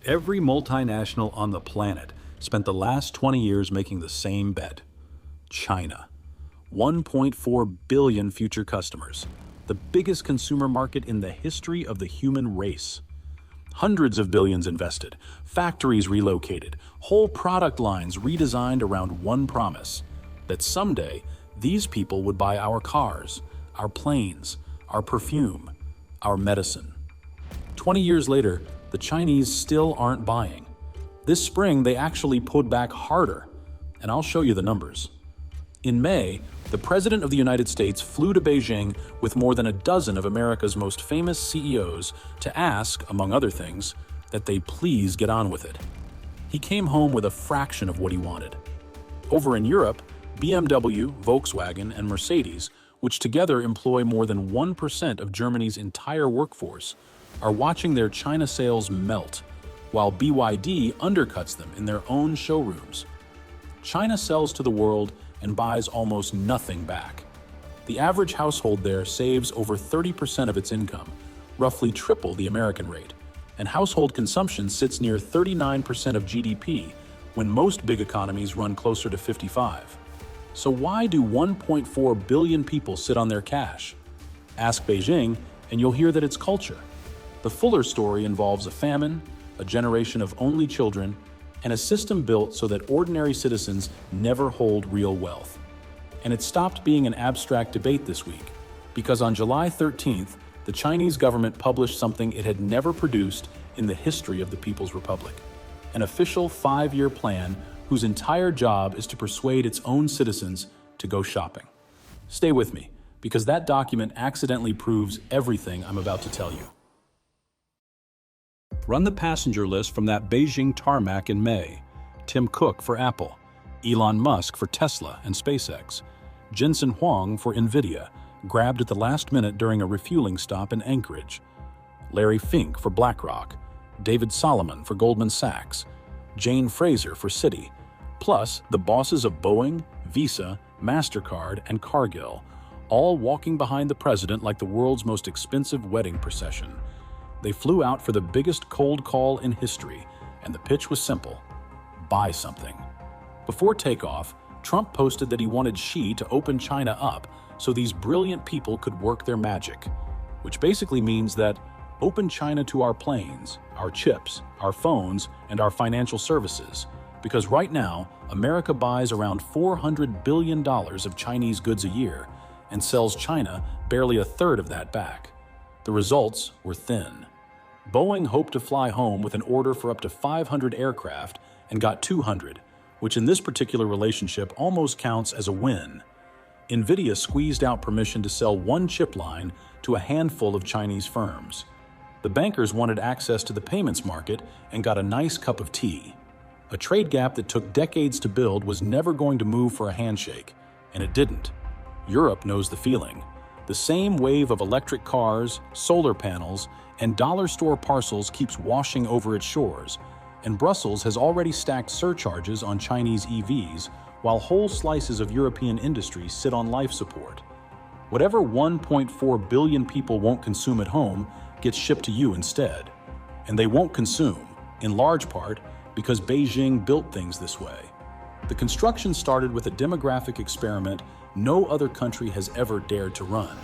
Every multinational on the planet spent the last 20 years making the same bet. China. 1.4 billion future customers. The biggest consumer market in the history of the human race. Hundreds of billions invested, factories relocated, whole product lines redesigned around one promise: that someday these people would buy our cars, our planes, our perfume, our medicine. 20 years later, the Chinese still aren't buying. This spring, they actually pulled back harder, and I'll show you the numbers. In May, the President of the United States flew to Beijing with more than a dozen of America's most famous CEOs to ask, among other things, that they please get on with it. He came home with a fraction of what he wanted. Over in Europe, BMW, Volkswagen, and Mercedes, which together employ more than 1% of Germany's entire workforce, are watching their China sales melt, while BYD undercuts them in their own showrooms. China sells to the world and buys almost nothing back. The average household there saves over 30% of its income, roughly triple the American rate, and household consumption sits near 39% of GDP, when most big economies run closer to 55%. So why do 1.4 billion people sit on their cash? Ask Beijing, and you'll hear that it's culture. The fuller story involves a famine, a generation of only children, and a system built so that ordinary citizens never hold real wealth. And it stopped being an abstract debate this week, because on July 13th, the Chinese government published something it had never produced in the history of the People's Republic: an official 5-year plan whose entire job is to persuade its own citizens to go shopping. Stay with me, because that document accidentally proves everything I'm about to tell you. Run the passenger list from that Beijing tarmac in May. Tim Cook for Apple, Elon Musk for Tesla and SpaceX, Jensen Huang for Nvidia, grabbed at the last minute during a refueling stop in Anchorage, Larry Fink for BlackRock, David Solomon for Goldman Sachs, Jane Fraser for Citi, plus the bosses of Boeing, Visa, MasterCard, and Cargill, all walking behind the president like the world's most expensive wedding procession. They flew out for the biggest cold call in history, and the pitch was simple: buy something. Before takeoff, Trump posted that he wanted Xi to open China up so these brilliant people could work their magic, which basically means that open China to our planes, our chips, our phones, and our financial services, because right now, America buys around $400 billion of Chinese goods a year and sells China barely a third of that back. The results were thin. Boeing hoped to fly home with an order for up to 500 aircraft and got 200, which in this particular relationship almost counts as a win. Nvidia squeezed out permission to sell one chip line to a handful of Chinese firms. The bankers wanted access to the payments market and got a nice cup of tea. A trade gap that took decades to build was never going to move for a handshake, and it didn't. Europe knows the feeling. The same wave of electric cars, solar panels, and dollar store parcels keeps washing over its shores, and Brussels has already stacked surcharges on Chinese EVs, while whole slices of European industry sit on life support. Whatever 1.4 billion people won't consume at home gets shipped to you instead. And they won't consume, in large part, because Beijing built things this way. The construction started with a demographic experiment no other country has ever dared to run.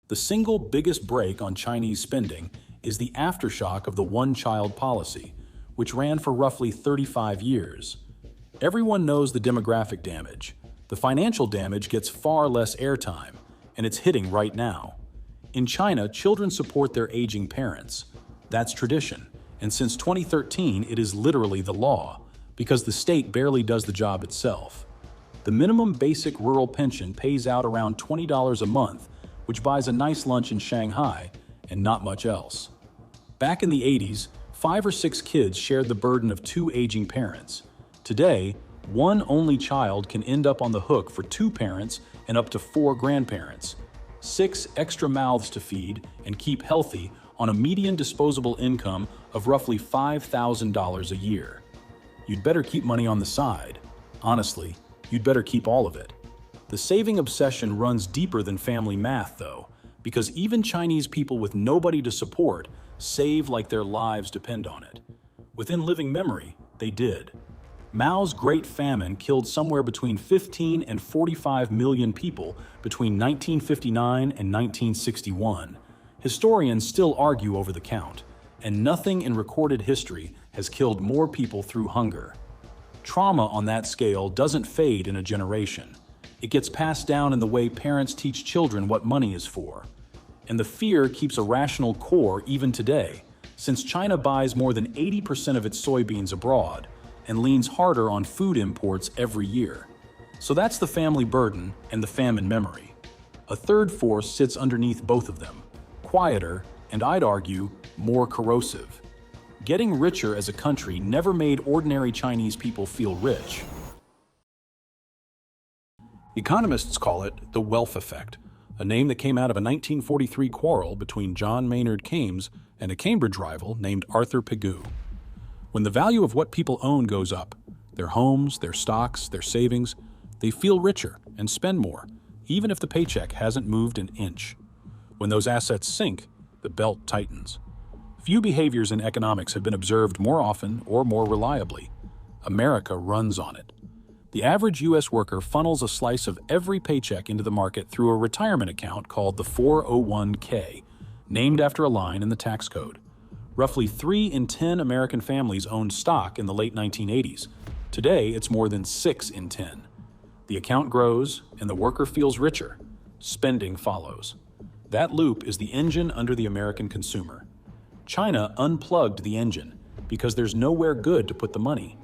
The single biggest brake on Chinese spending is the aftershock of the one-child policy, which ran for roughly 35 years. Everyone knows the demographic damage. The financial damage gets far less airtime, and it's hitting right now. In China, children support their aging parents. That's tradition, and since 2013, it is literally the law, because the state barely does the job itself. The minimum basic rural pension pays out around $20 a month, which buys a nice lunch in Shanghai, and not much else. Back in the 80s, 5 or 6 kids shared the burden of 2 aging parents. Today, one only child can end up on the hook for 2 parents and up to 4 grandparents. 6 extra mouths to feed and keep healthy on a median disposable income of roughly $5,000 a year. You'd better keep money on the side. Honestly, you'd better keep all of it. The saving obsession runs deeper than family math, though, because even Chinese people with nobody to support save like their lives depend on it. Within living memory, they did. Mao's Great Famine killed somewhere between 15 and 45 million people between 1959 and 1961. Historians still argue over the count, and nothing in recorded history has killed more people through hunger. Trauma on that scale doesn't fade in a generation. It gets passed down in the way parents teach children what money is for. And the fear keeps a rational core even today, since China buys more than 80% of its soybeans abroad and leans harder on food imports every year. So that's the family burden and the famine memory. A third force sits underneath both of them, quieter and, I'd argue, more corrosive. Getting richer as a country never made ordinary Chinese people feel rich. Economists call it the wealth effect, a name that came out of a 1943 quarrel between John Maynard Keynes and a Cambridge rival named Arthur Pigou. When the value of what people own goes up, their homes, their stocks, their savings, they feel richer and spend more, even if the paycheck hasn't moved an inch. When those assets sink, the belt tightens. Few behaviors in economics have been observed more often or more reliably. America runs on it. The average U.S. worker funnels a slice of every paycheck into the market through a retirement account called the 401k, named after a line in the tax code. Roughly 3 in 10 American families owned stock in the late 1980s. Today, it's more than 6 in 10. The account grows, and the worker feels richer. Spending follows. That loop is the engine under the American consumer. China unplugged the engine because there's nowhere good to put the money.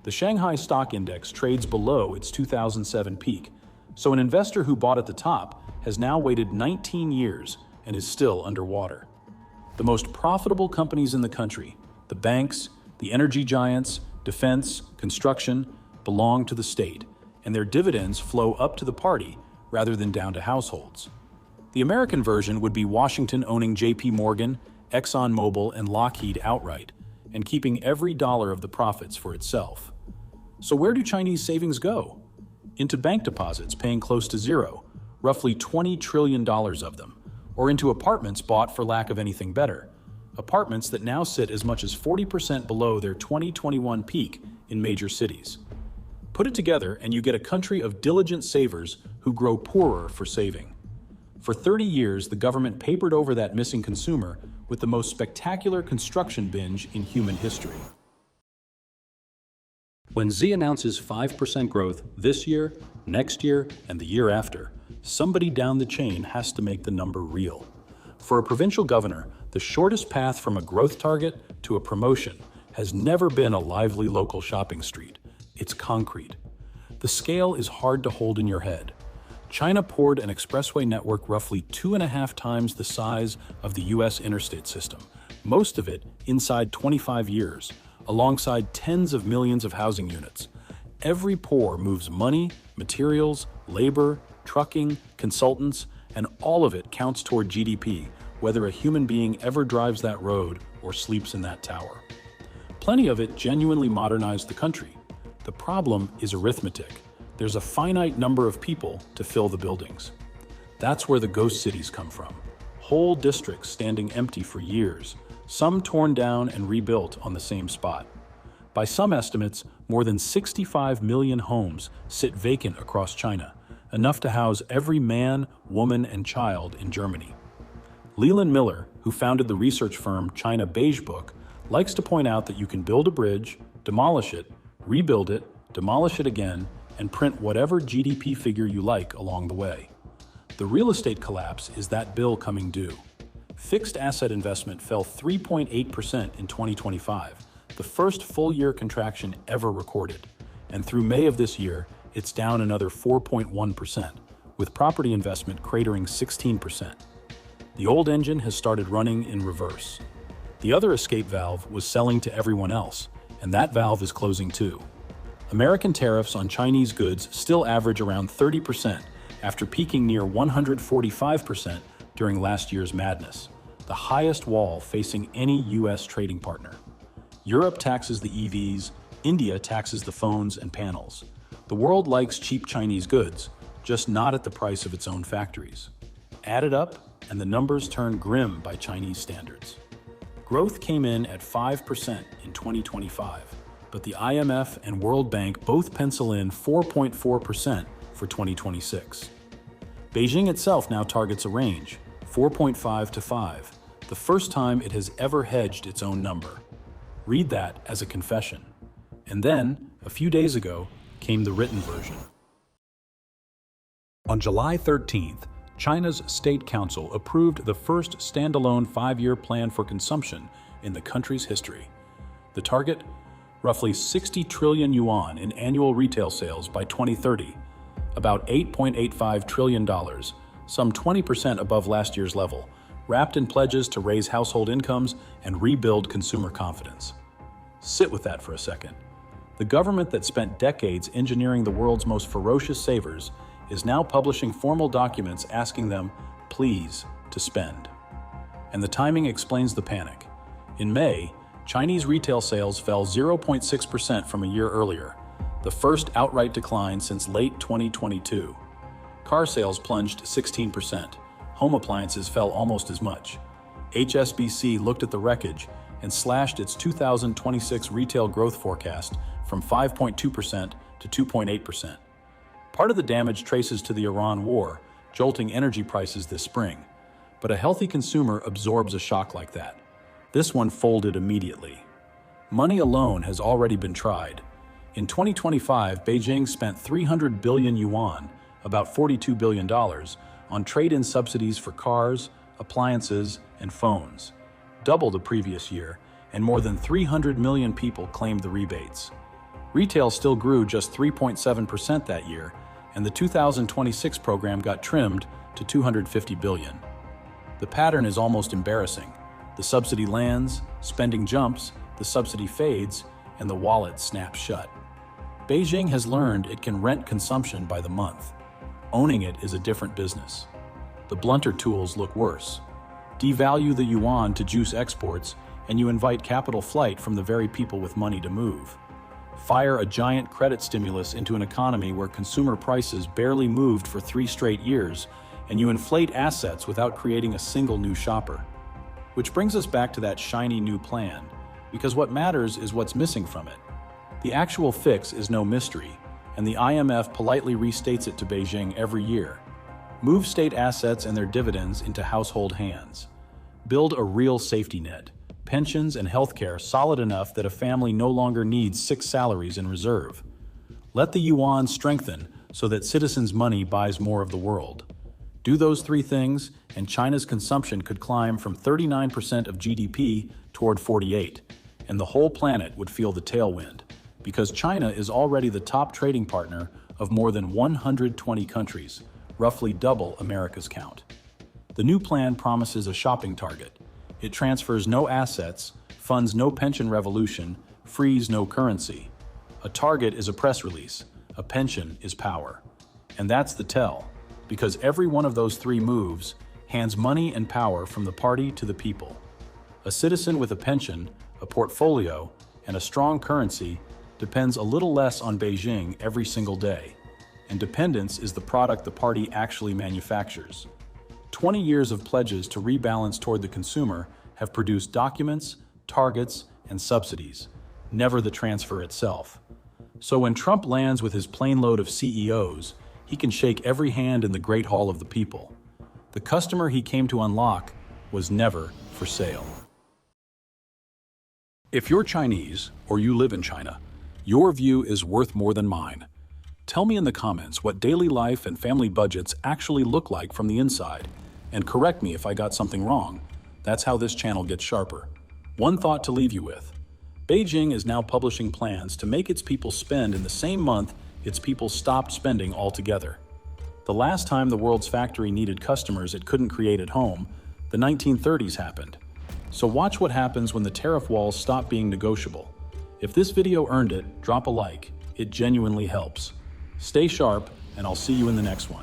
The Shanghai Stock Index trades below its 2007 peak, so an investor who bought at the top has now waited 19 years and is still underwater. The most profitable companies in the country, the banks, the energy giants, defense, construction, belong to the state, and their dividends flow up to the party rather than down to households. The American version would be Washington owning J.P. Morgan, ExxonMobil, and Lockheed outright, and keeping every dollar of the profits for itself. So where do Chinese savings go? Into bank deposits paying close to zero, roughly $20 trillion of them, or into apartments bought for lack of anything better, apartments that now sit as much as 40% below their 2021 peak in major cities. Put it together and you get a country of diligent savers who grow poorer for saving. For 30 years, the government papered over that missing consumer with the most spectacular construction binge in human history. When Xi announces 5% growth this year, next year, and the year after, somebody down the chain has to make the number real. For a provincial governor, the shortest path from a growth target to a promotion has never been a lively local shopping street. It's concrete. The scale is hard to hold in your head. China poured an expressway network roughly 2.5 times the size of the U.S. interstate system, most of it inside 25 years, alongside tens of millions of housing units. Every pore moves money, materials, labor, trucking, consultants, and all of it counts toward GDP, whether a human being ever drives that road or sleeps in that tower. Plenty of it genuinely modernized the country. The problem is arithmetic. There's a finite number of people to fill the buildings. That's where the ghost cities come from. Whole districts standing empty for years, some torn down and rebuilt on the same spot. By some estimates, more than 65 million homes sit vacant across China, enough to house every man, woman, and child in Germany. Leland Miller, who founded the research firm China Beige Book, likes to point out that you can build a bridge, demolish it, rebuild it, demolish it again, and print whatever GDP figure you like along the way. The real estate collapse is that bill coming due. Fixed asset investment fell 3.8% in 2025, the first full-year contraction ever recorded. And through May of this year, it's down another 4.1%, with property investment cratering 16%. The old engine has started running in reverse. The other escape valve was selling to everyone else, and that valve is closing too. American tariffs on Chinese goods still average around 30% after peaking near 145% during last year's madness, the highest wall facing any U.S. trading partner. Europe taxes the EVs, India taxes the phones and panels. The world likes cheap Chinese goods, just not at the price of its own factories. Add it up, and the numbers turn grim by Chinese standards. Growth came in at 5% in 2025, but the IMF and World Bank both pencil in 4.4% for 2026. Beijing itself now targets a range, 4.5 to 5, the first time it has ever hedged its own number. Read that as a confession. And then, a few days ago, came the written version. On July 13th, China's State Council approved the first standalone 5-year plan for consumption in the country's history. The target? Roughly 60 trillion yuan in annual retail sales by 2030, about $8.85 trillion, some 20% above last year's level, wrapped in pledges to raise household incomes and rebuild consumer confidence. Sit with that for a second. The government that spent decades engineering the world's most ferocious savers is now publishing formal documents asking them, please, to spend. And the timing explains the panic. In May, Chinese retail sales fell 0.6% from a year earlier, the first outright decline since late 2022. Car sales plunged 16%. Home appliances fell almost as much. HSBC looked at the wreckage and slashed its 2026 retail growth forecast from 5.2% to 2.8%. Part of the damage traces to the Iran war, jolting energy prices this spring. But a healthy consumer absorbs a shock like that. This one folded immediately. Money alone has already been tried. In 2025, Beijing spent 300 billion yuan, about $42 billion, on trade-in subsidies for cars, appliances, and phones, double the previous year, and more than 300 million people claimed the rebates. Retail still grew just 3.7% that year, and the 2026 program got trimmed to 250 billion. The pattern is almost embarrassing. The subsidy lands, spending jumps, the subsidy fades, and the wallet snaps shut. Beijing has learned it can rent consumption by the month. Owning it is a different business. The blunter tools look worse. Devalue the yuan to juice exports, and you invite capital flight from the very people with money to move. Fire a giant credit stimulus into an economy where consumer prices barely moved for 3 straight years, and you inflate assets without creating a single new shopper. Which brings us back to that shiny new plan, because what matters is what's missing from it. The actual fix is no mystery, and the IMF politely restates it to Beijing every year. Move state assets and their dividends into household hands. Build a real safety net, pensions and healthcare solid enough that a family no longer needs 6 salaries in reserve. Let the yuan strengthen so that citizens' money buys more of the world. Do those 3 things, and China's consumption could climb from 39% of GDP toward 48%, and the whole planet would feel the tailwind, because China is already the top trading partner of more than 120 countries, roughly double America's count. The new plan promises a shopping target. It transfers no assets, funds no pension revolution, frees no currency. A target is a press release, a pension is power. And that's the tell, because every one of those 3 moves hands money and power from the party to the people. A citizen with a pension, a portfolio, and a strong currency depends a little less on Beijing every single day. And dependence is the product the party actually manufactures. 20 years of pledges to rebalance toward the consumer have produced documents, targets, and subsidies, never the transfer itself. So when Trump lands with his plane load of CEOs, he can shake every hand in the Great Hall of the People. The customer he came to unlock was never for sale. If you're Chinese, or you live in China, your view is worth more than mine. Tell me in the comments what daily life and family budgets actually look like from the inside, and correct me if I got something wrong. That's how this channel gets sharper. One thought to leave you with. Beijing is now publishing plans to make its people spend in the same month its people stopped spending altogether. The last time the world's factory needed customers it couldn't create at home, the 1930s happened. So watch what happens when the tariff walls stop being negotiable. If this video earned it, drop a like. It genuinely helps. Stay sharp, and I'll see you in the next one.